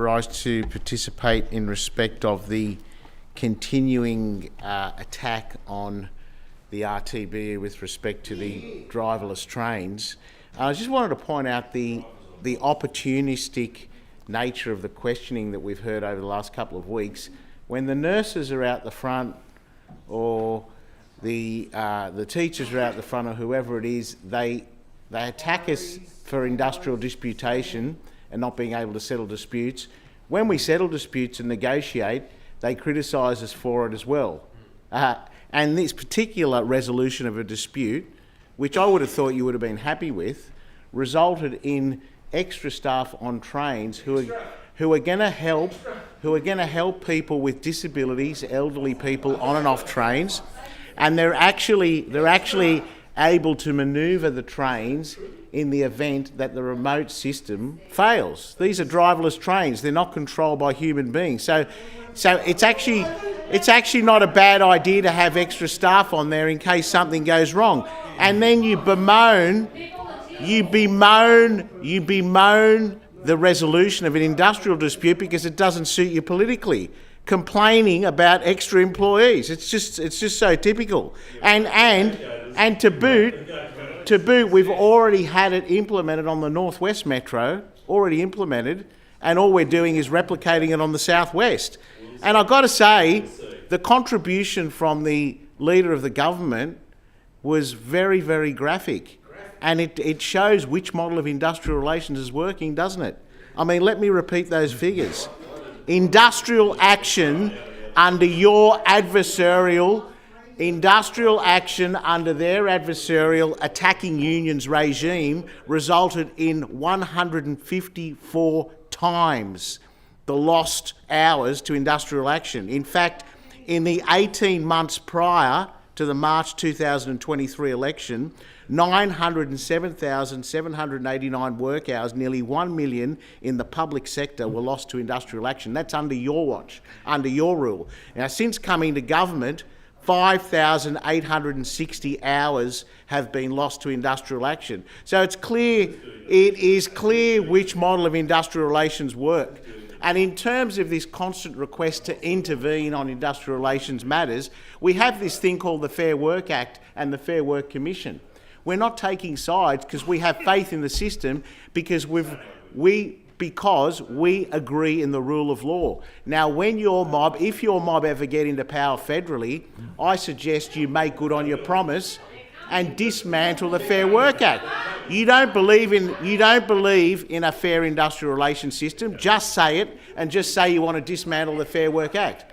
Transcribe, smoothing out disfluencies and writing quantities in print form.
authorised to participate in respect of the continuing attack on the RTBU with respect to the driverless trains. I just wanted to point out the opportunistic nature of the questioning that we've heard over the last couple of weeks. When the nurses are out the front, or the teachers are out the front, or whoever it is, they attack us for industrial disputation and not being able to settle disputes. When we settle disputes and negotiate, they criticise us for it as well. And this particular resolution of a dispute, which I would have thought you would have been happy with, resulted in extra staff on trains who are going to help people with disabilities, elderly people on and off trains, and they're actually able to manoeuvre the trains in the event that the remote system fails. These are driverless trains; they're not controlled by human beings. So it's actually not a bad idea to have extra staff on there in case something goes wrong. And then you bemoan the resolution of an industrial dispute because it doesn't suit you politically, complaining about extra employees. It's just so typical. And to boot, we've already had it implemented on the Northwest Metro, already implemented, and all we're doing is replicating it on the Southwest. And I've got to say, the contribution from the Leader of the Government was very, very graphic. And it shows which model of industrial relations is working, doesn't it? I mean, let me repeat those figures. Industrial action under their adversarial attacking unions regime resulted in 154 times the lost hours to industrial action. In fact, in the 18 months prior to the March 2023 election, 907,789 work hours, nearly 1 million in the public sector, were lost to industrial action. That's under your watch, under your rule. Now, since coming to government, 5,860 hours have been lost to industrial action. So it is clear which model of industrial relations work. And in terms of this constant request to intervene on industrial relations matters, we have this thing called the Fair Work Act and the Fair Work Commission. We're not taking sides because we have faith in the system, because we agree in the rule of law. Now, if your mob ever get into power federally, I suggest you make good on your promise and dismantle the Fair Work Act. You don't believe in a fair industrial relations system, just say it, and just say you want to dismantle the Fair Work Act.